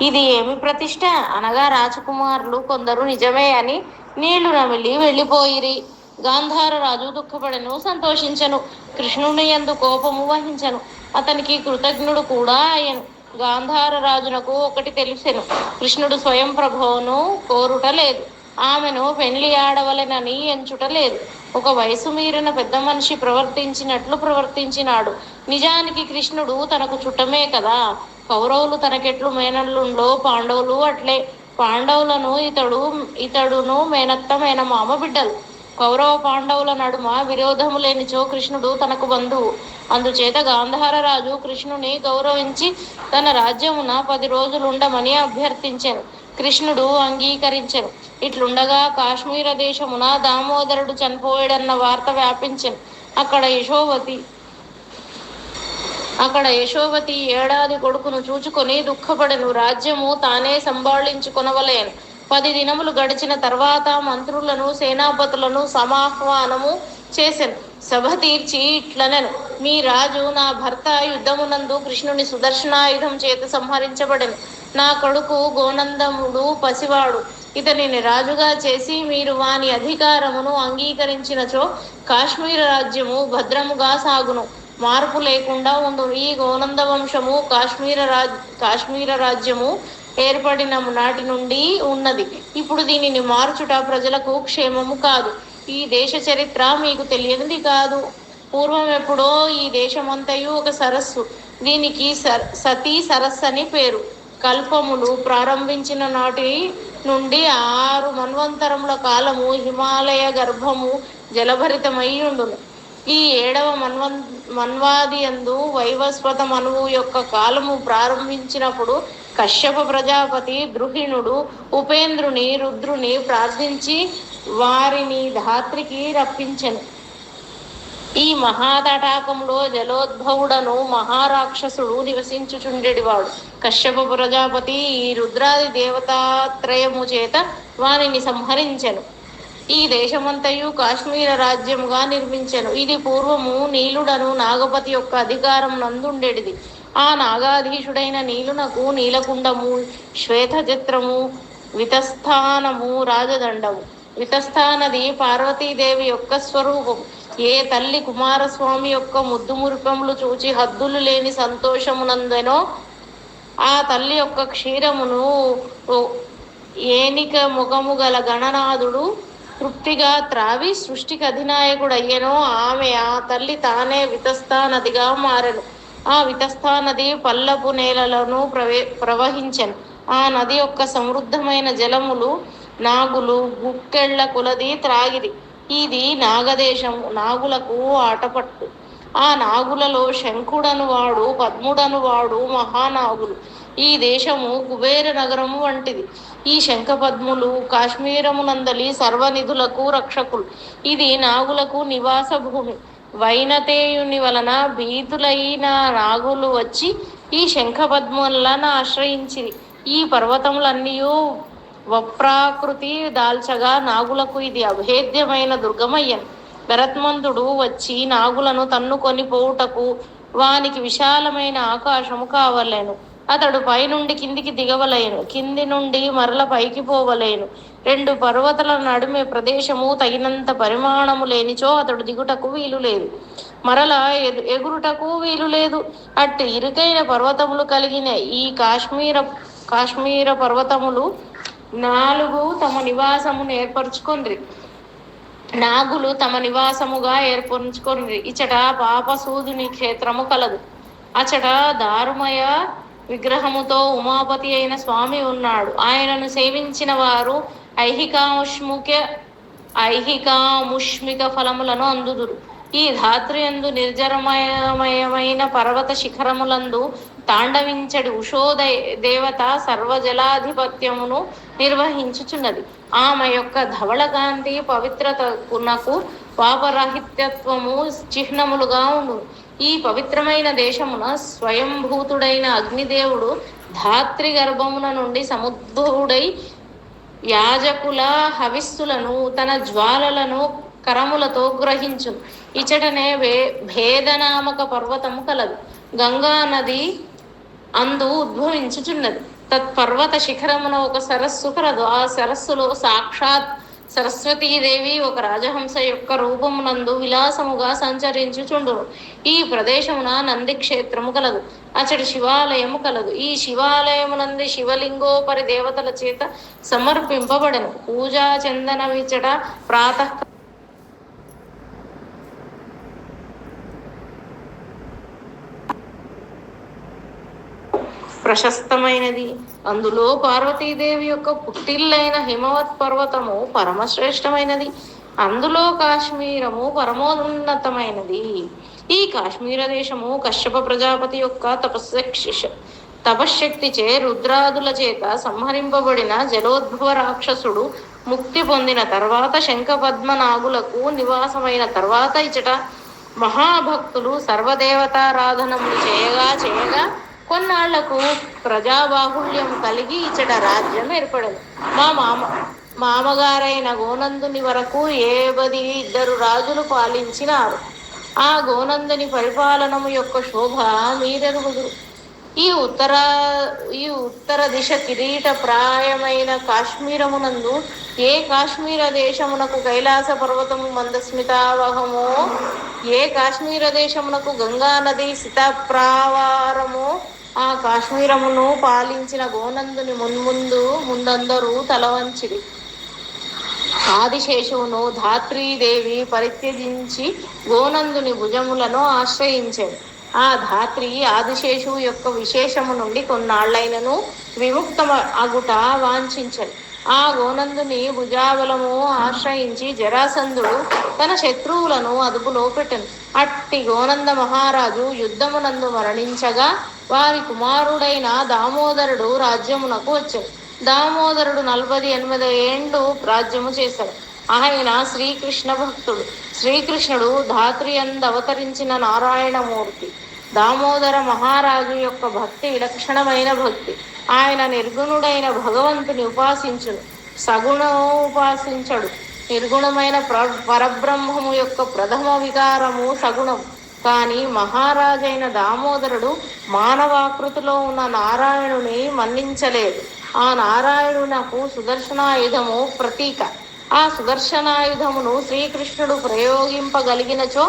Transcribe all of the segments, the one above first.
ఇది ఏమి ప్రతిష్ట అనగా రాజకుమారులు కొందరు నిజమే అని నీళ్లు నమిలి వెళ్ళిపోయిరి. గాంధార రాజు దుఃఖపడెను, సంతోషించను. కృష్ణుని యందు కోపము వహించను. అతనికి కృతజ్ఞుడు కూడా అయ్యను. గాంధార రాజునకు ఒకటి తెలిసెను, కృష్ణుడు స్వయం ప్రభువును కోరుట లేదు, ఆమెను పెళ్లి ఆడవలెనని ఎంచుట లేదు. ఒక వయసు మీరిన పెద్ద మనిషి ప్రవర్తించినట్లు ప్రవర్తించినాడు. నిజానికి కృష్ణుడు తనకు చుట్టమే కదా. కౌరవులు తనకెట్లు మేనల్లుండో పాండవులు అట్లే. పాండవులను ఇతడును మేనత్త మేనమామ బిడ్డలు. కౌరవ పాండవుల నడుమ విరోధము లేనిచో కృష్ణుడు తనకు బంధువు. అందుచేత గాంధార రాజు కృష్ణుని గౌరవించి తన రాజ్యమున 10 రోజులుండమని అభ్యర్థించెను. కృష్ణుడు అంగీకరించెను. ఇట్లుండగా కాశ్మీర దేశమున దామోదరుడు చనిపోయాడన్న వార్త వ్యాపించెను. అక్కడ యశోవతి ఏడాది కొడుకును చూచుకొని దుఃఖపడెను. రాజ్యము తానే సంభాళించుకొనవలెను. 10 దినములు గడిచిన తర్వాత మంత్రులను సేనాపతులను సమాహ్వానము చేసెను. సభ తీర్చి ఇట్లనెను, మీ రాజు నా భర్త యుద్ధమునందు కృష్ణుని సుదర్శనాయుధం చేత సంహరించబడెను. నా కొడుకు గోనందముడు పసివాడు. ఇతనిని రాజుగా చేసి మీరు వాని అధికారమును అంగీకరించినచో కాశ్మీర రాజ్యము భద్రముగా సాగును, మార్పు లేకుండా ఉండు. ఈ గోనంద వంశము కాశ్మీర రాజ్యము ఏర్పడిన నాటి నుండి ఉన్నది. ఇప్పుడు దీనిని మార్చుట ప్రజలకు క్షేమము కాదు. ఈ దేశ చరిత్ర మీకు తెలియనిది కాదు. పూర్వం ఎప్పుడో ఈ దేశమంతయు ఒక సరస్సు. దీనికి సతీ సరస్సు అని పేరు. కల్పములు ప్రారంభించిన నాటి నుండి 6 మన్వంతరముల కాలము హిమాలయ గర్భము జలభరితమై ఉండును. ఈ 7వ మన్వాదియందు వైవస్వత మనువు యొక్క కాలము ప్రారంభించినప్పుడు కశ్యప ప్రజాపతి ద్రుహిణుడు ఉపేంద్రుని రుద్రుని ప్రార్థించి వారిని ధాత్రికి రప్పించెను. ఈ మహాతటాకంలో జలోద్భవుడను మహారాక్షసుడు నివసించుచుండెడివాడు. కశ్యప ప్రజాపతి ఈ రుద్రాది దేవతాత్రయము చేత వానిని సంహరించెను. ఈ దేశమంతయు కాశ్మీర రాజ్యముగా నిర్మించెను. ఇది పూర్వము నీలుడను నాగపతి యొక్క అధికారం నందుండెడిది. ఆ నాగాధీశుడైన నీలునకు నీలకుండము, శ్వేతచిత్రము, వితస్థానము, రాజదండము. వితస్థానది పార్వతీదేవి యొక్క స్వరూపం. ఏ తల్లి కుమారస్వామి యొక్క ముద్దు మురిపములు చూచి హద్దులు లేని సంతోషమునందెనో ఆ తల్లి యొక్క క్షీరమును ఏనిక ముఖము గల గణనాథుడు తృప్తిగా త్రావి సృష్టికి అధినాయకుడయ్యెనో ఆమె ఆ తల్లి తానే వితస్థా నదిగా మారెను. ఆ వితస్థా నది పల్లపు నేలలను ప్రవహించెను. ఆ నది యొక్క సమృద్ధమైన జలములు నాగులు గుక్కెళ్ల కొలది త్రాగిరి. ఇది నాగదేశము, నాగులకు ఆటపట్టు. ఆ నాగులలో శంఖుడను వాడు, పద్ముడను వాడు మహానాగులు. ఈ దేశము కుబేర నగరము వంటిది. ఈ శంఖపద్ములు కాశ్మీరమునందలి సర్వనిధులకు రక్షకులు. ఇది నాగులకు నివాస భూమి. వైనతేయుని వలన భీతులైన నాగులు వచ్చి ఈ శంఖపద్ములను ఆశ్రయించిరి. ఈ పర్వతములన్నీయు వప్రాకృతి దాల్చగా నాగులకు ఇది అభేద్యమైన దుర్గమయ్యను. భరత్మంతుడు వచ్చి నాగులను తన్నుకొని పోవుటకు వానికి విశాలమైన ఆకాశము కావలేను. అతడు పైనుండి కిందికి దిగవలేను, కింది నుండి మరల పైకి పోవలేను. 2 పర్వతల నడుమే ప్రదేశము తగినంత పరిమాణము లేనిచో అతడు దిగుటకు వీలు లేదు, మరలా ఎగురుటకు వీలు లేదు. అట్టి ఇరుకైన పర్వతములు కలిగిన ఈ కాశ్మీర పర్వతములు 4 తమ నివాసమును ఏర్పరచుకొండ్రి. నాగులు తమ నివాసముగా ఏర్పరచుకొండ్రి. ఇచ్చట పాపసూదుని క్షేత్రము కలదు. అచట దారుమయ విగ్రహముతో ఉమాపతి అయిన స్వామి ఉన్నాడు. ఆయనను సేవించిన వారు ఐహికాముష్మిక ఫలములను అందుదురు. ఈ ధాత్రియందు నిర్జరమయమైన పర్వత శిఖరములందు తాండవించడి ఉషో దేవత సర్వజలాధిపత్యమును నిర్వహించుచున్నది. ఆమె యొక్క ధవళకాంతి పవిత్రతకు పాపరాహిత్యత్వము చిహ్నములుగా ఉండు. ఈ పవిత్రమైన దేశమున స్వయంభూతుడైన అగ్నిదేవుడు ధాత్రి గర్భమున నుండి సముద్భవుడై యాజకుల హవిస్సులను తన జ్వాలలను కరములతో గ్రహించు. ఇచటనే భేదనామక పర్వతము కలదు. గంగా నది అందు ఉద్భవించుచున్నది. తత్పర్వత శిఖరమున ఒక సరస్సు కలదు. ఆ సరస్సులో సాక్షాత్ సరస్వతీదేవి ఒక రాజహంస యొక్క రూపమునందు విలాసముగా సంచరించుచుండును. ఈ ప్రదేశమున నంది క్షేత్రము కలదు. అచటి శివాలయము కలదు. ఈ శివాలయమునంది శివలింగోపరి దేవతల చేత సమర్పింపబడను. పూజా చందన విచట ప్రాతః ప్రశస్తమైనది. అందులో పార్వతీదేవి యొక్క పుట్టిల్లైన హిమవత్ పర్వతము పరమశ్రేష్టమైనది. అందులో కాశ్మీరము పరమోన్నతమైనది. ఈ కాశ్మీర దేశము కశ్యప ప్రజాపతి యొక్క తపశ్శక్తిచే రుద్రాదుల చేత సంహరింపబడిన జలోద్భవ రాక్షసుడు ముక్తి పొందిన తర్వాత శంఖపద్మనాగులకు నివాసమైన తర్వాత ఇచట మహాభక్తులు సర్వదేవతారాధనములు చేయగా కొన్నాళ్లకు ప్రజాబాహుళ్యం కలిగి ఇచ్చట రాజ్యం ఏర్పడదు. మామగారైన గోనందుని వరకు 72 రాజులు పాలించినారు. ఆ గోనందుని పరిపాలనము యొక్క శోభ మీరెరుగుదురు. ఈ ఉత్తర దిశ కిరీట ప్రాయమైన కాశ్మీరమునందు ఏ కాశ్మీర దేశమునకు కైలాస పర్వతము మందస్మితావహమో, ఏ కాశ్మీర దేశమునకు గంగా నది సితప్రావారమో, ఆ కాశ్మీరమును పాలించిన గోనందుని ముందందరూ తలవంచిరి. ఆదిశేషువును ధాత్రీదేవి పరిత్యజించి గోనందుని భుజములను ఆశ్రయించాడు. ఆ ధాత్రి ఆదిశేషువు యొక్క విశేషము నుండి కొన్నాళ్లైనను విముక్త అగుట వాంఛించను. ఆ గోనందుని భుజాబలము ఆశ్రయించి జరాసంధుడు తన శత్రువులను అదుపులో పెట్టను. అట్టి గోనంద మహారాజు యుద్ధమునందు మరణించగా వారి కుమారుడైన దామోదరుడు రాజ్యమునకు వచ్చాడు. దామోదరుడు 48 ఏండ్లు రాజ్యము చేశాడు. ఆయన శ్రీకృష్ణ భక్తుడు. శ్రీకృష్ణుడు ధాత్రి అందు అవతరించిన నారాయణమూర్తి. దామోదర మహారాజు యొక్క భక్తి విలక్షణమైన భక్తి. ఆయన నిర్గుణుడైన భగవంతుని ఉపాసించును, సగుణోపాసించడు. నిర్గుణమైన పరబ్రహ్మము యొక్క ప్రథమ వికారము సగుణం. కానీ మహారాజైన దామోదరుడు మానవాకృతిలో ఉన్న నారాయణుని మన్నించలేదు. ఆ నారాయణునకు సుదర్శనాయుధము ప్రతీక. ఆ సుదర్శనాయుధమును శ్రీకృష్ణుడు ప్రయోగింపగలిగినచో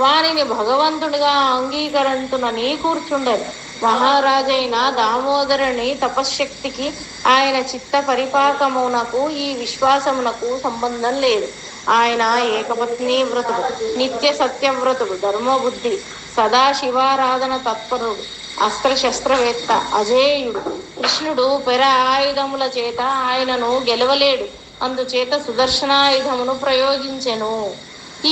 వానిని భగవంతుడిగా అంగీకరించునని కూర్చుండరు. మహారాజైన దామోదరుని తపశ్శక్తికి ఆయన చిత్త పరిపాకమునకు ఈ విశ్వాసమునకు సంబంధం లేదు. ఆయన ఏకపత్ని వ్రతుడు, నిత్య సత్యవ్రతుడు, ధర్మబుద్ధి, సదాశివారాధన తత్పరుడు, అస్త్రశస్త్రవేత్త, అజేయుడు. కృష్ణుడు పెర ఆయుధముల చేత ఆయనను గెలవలేడు. అందుచేత సుదర్శనాయుధమును ప్రయోగించెను.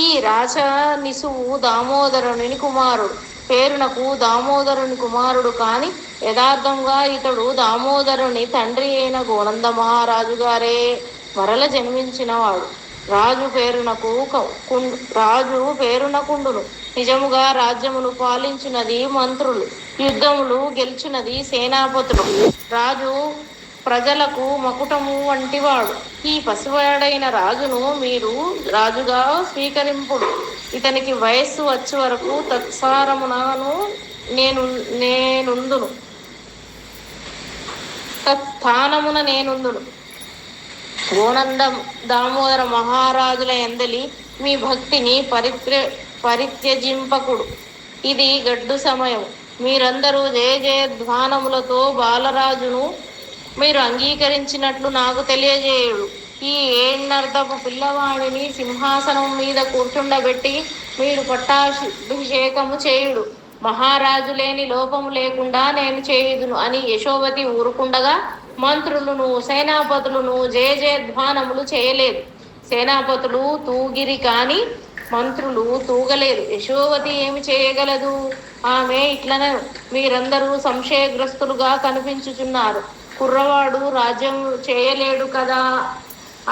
ఈ రాచనిసువు దామోదరుని కుమారుడు. పేరునకు దామోదరుని కుమారుడు కాని యథార్థంగా ఇతడు దామోదరుని తండ్రి అయిన గోనంద మహారాజు గారే మరల జన్మించినవాడు. రాజు పేరున కుండును. నిజముగా రాజ్యమును పాలించినది మంత్రులు, యుద్ధములు గెలిచినది సేనాపతులు. రాజు ప్రజలకు మకుటము వంటివాడు. ఈ పసివాడైన రాజును మీరు రాజుగా స్వీకరింపుడు. ఇతనికి వయస్సు వచ్చే వరకు తత్సారమునను నేనుందును, తత్స్థానమున నేనుందును. గోనంద దామోదర మహారాజుల ఎందలి మీ భక్తిని పరిత్యజింపకుడు. ఇది గడ్డు సమయం. మీరందరూ జయ జయధ్వానములతో బాలరాజును మీరు అంగీకరించినట్లు నాకు తెలియజేయుడు. ఈ ఏణ్ణర్ధపు పిల్లవాడిని సింహాసనం మీద కూర్చుండబెట్టి మీరు పట్టాభిషేకము చేయుడు. మహారాజు లేని లోపము లేకుండా నేను చేయుదును అని యశోవతి ఊరుకుండగా మంత్రులను సేనాపతులను జయ జయధ్వానములు చేయలేదు. సేనాపతులు తూగిరి కాని మంత్రులు తూగలేదు. యశోవతి ఏమి చేయగలదు? ఆమె ఇట్లనే, మీరందరూ సంశయగ్రస్తులుగా కనిపించుచున్నారు. కుర్రవాడు రాజ్యం చేయలేడు కదా,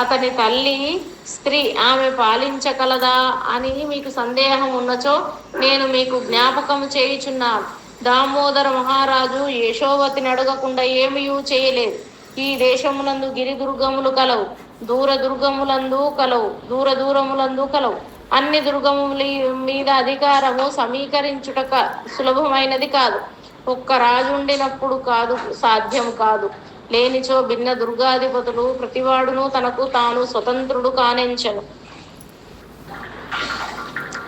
అతని తల్లి స్త్రీ, ఆమె పాలించగలదా అని మీకు సందేహం ఉన్నచో నేను మీకు జ్ఞాపకం చేయుచున్నాను. దామోదర మహారాజు యశోవతిని అడగకుండా ఏమీ చేయలేదు. ఈ దేశమునందు గిరిదుర్గములు కలవు, దూరములందు కలవు. అన్ని దుర్గముల మీద అధికారము సమీకరించుట సులభమైనది కాదు. ఒక్క రాజుండినప్పుడు కాదు సాధ్యం కాదు. లేనిచో భిన్న దుర్గాధిపతులు ప్రతివాడును తనకు తాను స్వతంత్రుడు కానెంచెను.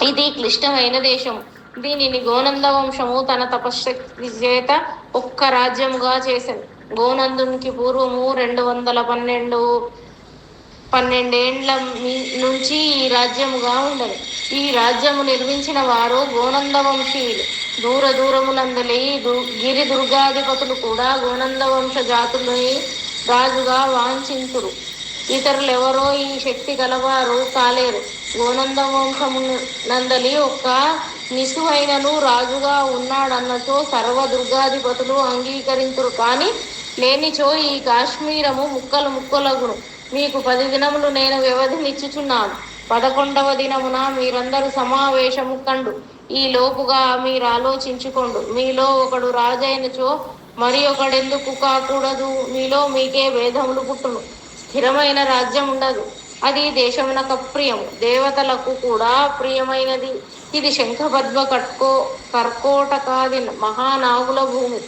ఇది క్లిష్టమైన దేశం. దీనిని గోనంద వంశము తన తపశ్శక్తి చేత ఒక్క రాజ్యముగా చేసెను. గోనందునికి పూర్వము 212 నుంచి ఈ రాజ్యముగా ఉండను. ఈ రాజ్యము నిర్మించిన వారు గోనంద వంశీయులు. దూర దూరములందలి గిరి దుర్గాధిపతులు కూడా గోనంద వంశ జాతులని రాజుగా వాంఛింతురు. ఇతరులెవరో ఈ శక్తి గలవారు కాలేరు. గోనంద వంశము నందలి ఒక్క నిసువైనను రాజుగా ఉన్నాడన్నచో సర్వ దుర్గాధిపతులు అంగీకరింతురు. కానీ లేనిచో ఈ కాశ్మీరము ముక్కలు ముక్కలగును. మీకు 10 దినములు నేను వ్యవధినిచ్చుచున్నాను. 11వ దినమున మీరందరూ సమావేశము కండు. ఈ లోపుగా మీరు ఆలోచించుకోండు. మీలో ఒకడు రాజైనచో మరి ఒకడెందుకు కాకూడదు? మీలో మీకే భేదములు పుట్టును. స్థిరమైన రాజ్యం ఉండదు. అది దేశమునకు అప్రియము, దేవతలకు కూడా ప్రియమైనది. ఇది శంఖపద్మ కర్కోటకాది మహానాగుల భూమి.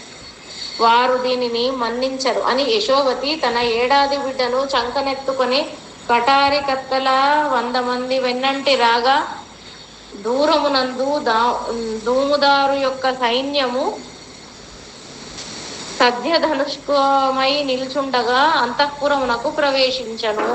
వారు దీనిని మన్నించరు అని యశోవతి తన ఏడాది బిడ్డను చంకనెత్తుకొని కటారి కత్తల 100 మంది వెన్నంటి రాగా దూరమునందు దూముదారు యొక్క సైన్యము సద్యధనుష్కమై నిల్చుండగా అంతఃపురమునకు ప్రవేశించను.